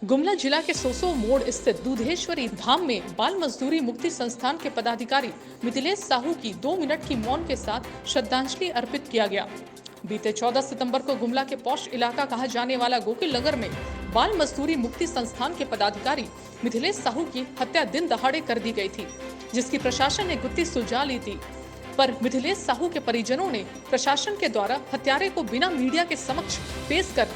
गुमला जिला के सोसो मोड़ स्थित दूधेश्वरी धाम में बाल मजदूरी मुक्ति संस्थान के पदाधिकारी मिथिलेश साहू की 2 मिनट की मौन के साथ श्रद्धांजलि अर्पित किया गया। बीते 14 सितंबर को गुमला के पौष इलाका कहा जाने वाला गोकुल नगर में बाल मजदूरी मुक्ति संस्थान के पदाधिकारी मिथिलेश साहू की हत्या दिन दहाड़े कर दी गई थी, जिसकी प्रशासन ने गुत्थी सुलझा ली थी। पर मिथिलेश साहू के परिजनों ने प्रशासन के द्वारा हत्यारे को बिना मीडिया के समक्ष पेश कर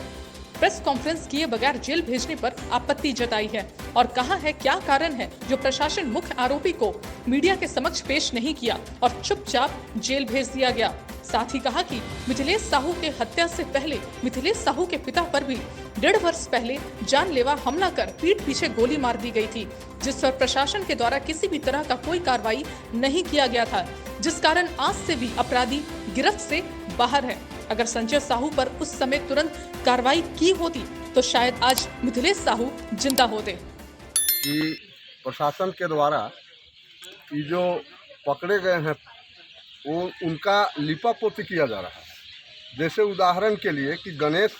प्रेस कॉन्फ्रेंस किए बगैर जेल भेजने पर आपत्ति जताई है और कहा है क्या कारण है जो प्रशासन मुख्य आरोपी को मीडिया के समक्ष पेश नहीं किया और चुपचाप जेल भेज दिया गया। साथ ही कहा कि मिथिलेश साहू के हत्या से पहले मिथिलेश साहू के पिता पर भी 1.5 वर्ष पहले जानलेवा हमला कर पीठ पीछे गोली मार दी गई थी, जिस पर प्रशासन के द्वारा किसी भी तरह का कोई कार्रवाई नहीं किया गया था, जिस कारण आज से भी अपराधी गिरफ्त से बाहर है। अगर संजय साहू पर उस समय तुरंत कार्रवाई की होती तो शायद आज मिथिलेश साहू जिंदा होते। कि प्रशासन के द्वारा ये जो पकड़े गए हैं वो उनका लिपापोती किया जा रहा है। जैसे उदाहरण के लिए कि गणेश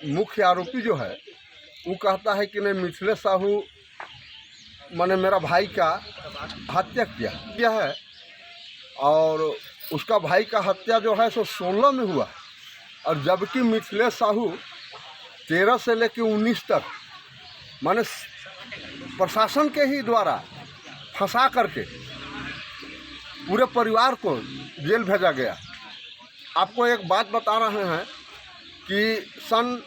मुख्य आरोपी जो है वो कहता है कि नहीं मिथिलेश साहू मैंने मेरा भाई का हत्या किया है और उसका भाई का हत्या जो है सो 16 में हुआ और जबकि मिथिलेश साहू 13 से लेकर 19 तक माने प्रशासन के ही द्वारा फंसा करके पूरे परिवार को जेल भेजा गया। आपको एक बात बता रहे हैं कि सन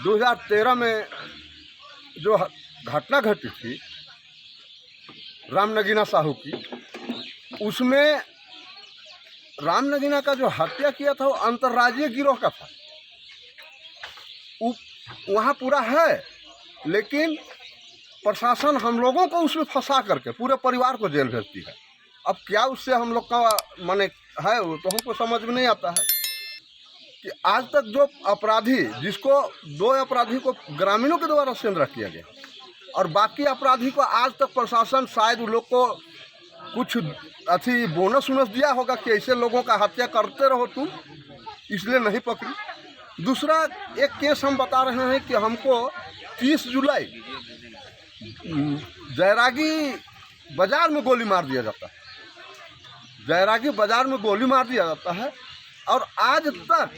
2013 में जो घटना घटी थी राम नगीना साहू की, उसमें राम नगीना का जो हत्या किया था वो अंतर्राज्यीय गिरोह का था। वहाँ पूरा है, लेकिन प्रशासन हम लोगों को उसमें फंसा करके पूरे परिवार को जेल भेजती है। अब क्या उससे हम लोग का माने है वो तो हमको समझ में नहीं आता है कि आज तक जो अपराधी जिसको 2 अपराधी को ग्रामीणों के द्वारा सेंद्रा किया गया और बाकी अपराधी को आज तक प्रशासन शायद उन लोग को कुछ अच्छी बोनस वोनस दिया होगा कि ऐसे लोगों का हत्या करते रहो तुम, इसलिए नहीं पकड़ी। दूसरा एक केस हम बता रहे हैं कि हमको 30 जुलाई जयरागी बाजार में गोली मार दिया जाता है। जयरागी बाजार में गोली मार दिया जाता है और आज तक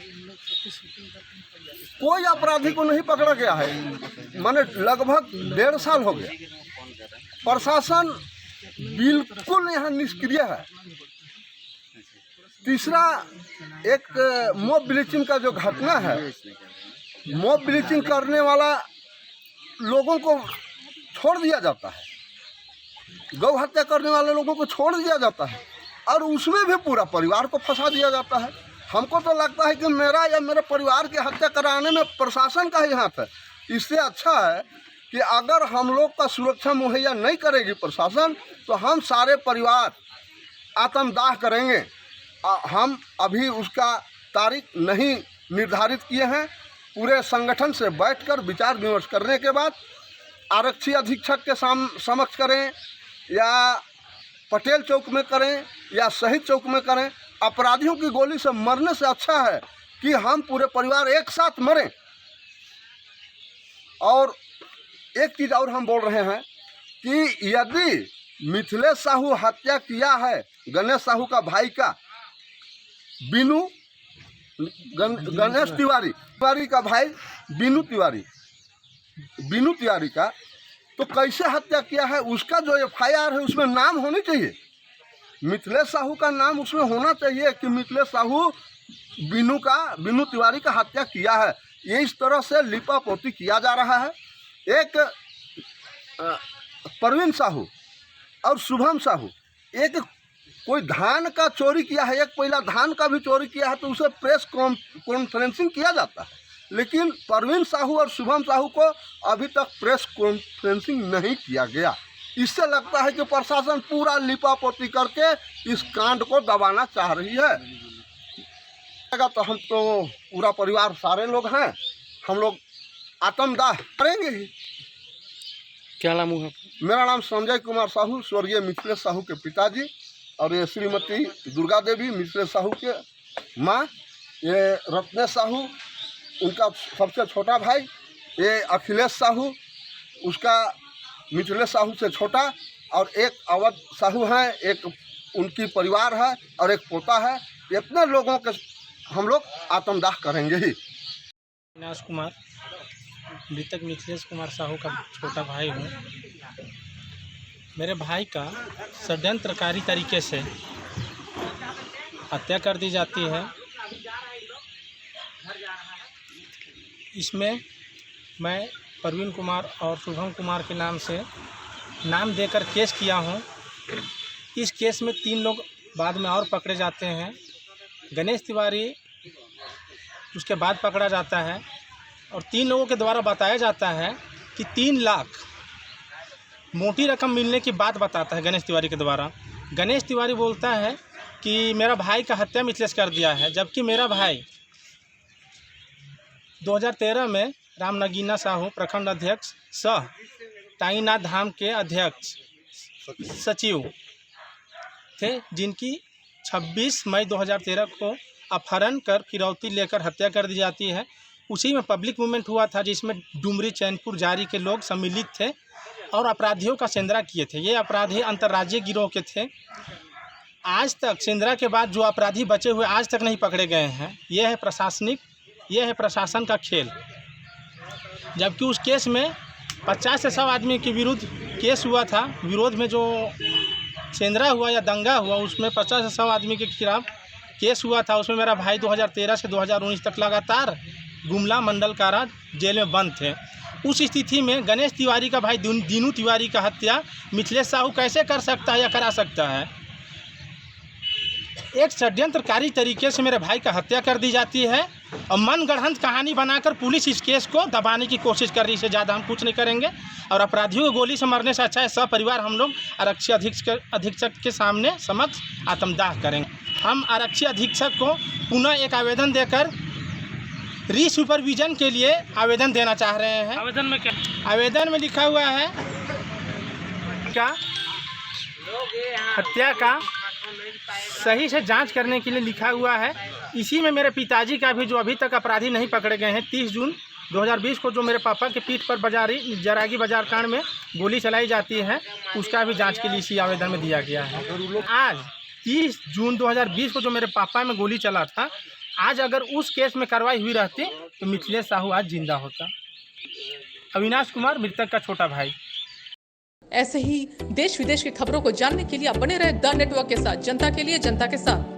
कोई अपराधी को नहीं पकड़ा गया है। माने लगभग 1.5 साल हो गया। प्रशासन बिल्कुल यहाँ निष्क्रिय है। तीसरा एक मॉब ब्लीचिंग का जो घटना है, मॉब ब्लीचिंग करने वाला लोगों को छोड़ दिया जाता है, गौ हत्या करने वाले लोगों को छोड़ दिया जाता है और उसमें भी पूरा परिवार को फंसा दिया जाता है। हमको तो लगता है कि मेरा या मेरे परिवार की हत्या कराने में प्रशासन का ही हाथ है। इससे अच्छा है कि अगर हम लोग का सुरक्षा मुहैया नहीं करेगी प्रशासन तो हम सारे परिवार आत्मदाह करेंगे। हम अभी उसका तारीख नहीं निर्धारित किए हैं। पूरे संगठन से बैठकर विचार विमर्श करने के बाद आरक्षी अधीक्षक के समक्ष करें या पटेल चौक में करें या शहीद चौक में करें। अपराधियों की गोली से मरने से अच्छा है कि हम पूरे परिवार एक साथ मरें। और एक चीज़ और हम बोल रहे हैं कि यदि मिथिलेश साहू हत्या किया है गणेश साहू का भाई का, गणेश तिवारी का भाई बीनू तिवारी का, तो कैसे हत्या किया है उसका जो FIR है उसमें नाम होनी चाहिए। मिथिलेश साहू का नाम उसमें होना चाहिए कि मिथिलेश साहू बीनू तिवारी का हत्या किया है। ये इस तरह से लिपापोती किया जा रहा है। एक परवीन साहू और शुभम साहू, एक कोई धान का चोरी किया है, एक पहला धान का भी चोरी किया है तो उसे प्रेस कॉन्फ्रेंसिंग किया जाता है, लेकिन परवीन साहू और शुभम साहू को अभी तक प्रेस कॉन्फ्रेंसिंग नहीं किया गया। इससे लगता है कि प्रशासन पूरा लिपापोती करके इस कांड को दबाना चाह रही है। तो हम तो पूरा परिवार सारे लोग हैं, हम लोग आत्मदाह करेंगे ही। क्या नाम है? मेरा नाम संजय कुमार साहू, स्वर्गीय मिथिलेश साहू के पिताजी, और ये श्रीमती दुर्गा देवी मिथिलेश साहू के माँ, ये रत्नेश साहू उनका सबसे छोटा भाई, ये अखिलेश साहू, उसका मिथिलेश साहू से छोटा, और एक अवध साहू हैं, एक उनकी परिवार है और एक पोता है। इतने लोगों के हम लोग आत्मदाह करेंगे ही। अविनाश कुमार, मृतक मिथिलेश कुमार साहू का छोटा भाई हूँ। मेरे भाई का षड्यंत्रकारी तरीके से हत्या कर दी जाती है। इसमें मैं परवीन कुमार और शुभम कुमार के नाम से नाम देकर केस किया हूँ। इस केस में 3 लोग बाद में और पकड़े जाते हैं। गणेश तिवारी उसके बाद पकड़ा जाता है और 3 लोगों के द्वारा बताया जाता है कि 3 लाख मोटी रकम मिलने की बात बताता है गणेश तिवारी के द्वारा। गणेश तिवारी बोलता है कि मेरा भाई का हत्या मिथिलेश कर दिया है, जबकि मेरा भाई 2013 में रामनगीना साहू प्रखंड अध्यक्ष सह टाईनाथ धाम के अध्यक्ष सचिव थे, जिनकी 26 मई 2013 को अपहरण कर फिरौती लेकर हत्या कर दी जाती है। उसी में पब्लिक मूवमेंट हुआ था, जिसमें डुमरी, चैनपुर, जारी के लोग सम्मिलित थे और अपराधियों का सेंधरा किए थे। ये अपराधी अंतर्राज्यीय गिरोह के थे। आज तक सेंधरा के बाद जो अपराधी बचे हुए आज तक नहीं पकड़े गए हैं। यह है प्रशासन का खेल। जबकि उस केस में 50 से 100 आदमी के विरुद्ध केस हुआ था। विरोध में जो सेंधरा हुआ या दंगा हुआ, उसमें 50 से 100 आदमी के खिलाफ केस हुआ था। उसमें मेरा भाई 2013 से 2019 तक लगातार गुमला मंडल कारा जेल में बंद थे। उस स्थिति में गणेश तिवारी का भाई दीनू तिवारी का हत्या मिथिलेश साहू कैसे कर सकता है या करा सकता है? एक षड्यंत्रकारी तरीके से मेरे भाई का हत्या कर दी जाती है और मनगढ़ंत कहानी बनाकर पुलिस इस केस को दबाने की कोशिश कर रही है। इससे ज़्यादा हम कुछ नहीं करेंगे और अपराधियों को गोली से मरने से अच्छा है सपरिवार हम लोग आरक्षी अधीक्षक के सामने समक्ष आत्मदाह करेंगे। हम आरक्षी अधीक्षक को पुनः एक आवेदन देकर रीसुपरविजन के लिए आवेदन देना चाह रहे हैं। आवेदन में क्या? आवेदन में लिखा हुआ है क्या हत्या का सही से जांच करने के लिए लिखा हुआ है। इसी में मेरे पिताजी का भी, जो अभी तक अपराधी नहीं पकड़े गए हैं, 30 जून 2020 को जो मेरे पापा के पीठ पर जरागी बाजार कांड में गोली चलाई जाती है, उसका भी जांच के लिए इसी आवेदन में दिया गया है। आज 30 जून 2020 को जो मेरे पापा में गोली चला था, आज अगर उस केस में कार्रवाई हुई रहती तो मिथिलेश साहू आज जिंदा होता। अविनाश कुमार, मृतक का छोटा भाई। ऐसे ही देश विदेश की खबरों को जानने के लिए आप बने रहे द नेटवर्क के साथ, जनता के लिए जनता के साथ।